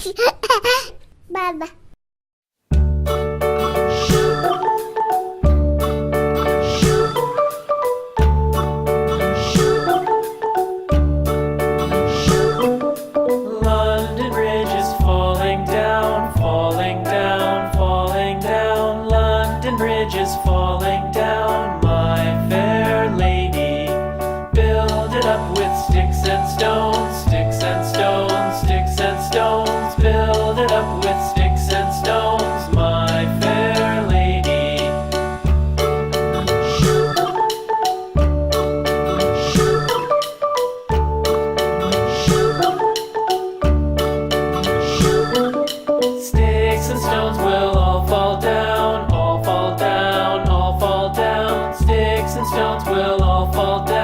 Baba. London Bridge is falling down, falling down, falling down. London Bridge is falling down, my fair lady. Build it up with sticks and stones, sticks and stones, sticks and stones. Build it up with sticks and stones, my fair lady. Sticks and stones will all fall down, all fall down, all fall down. Sticks and stones will all fall down.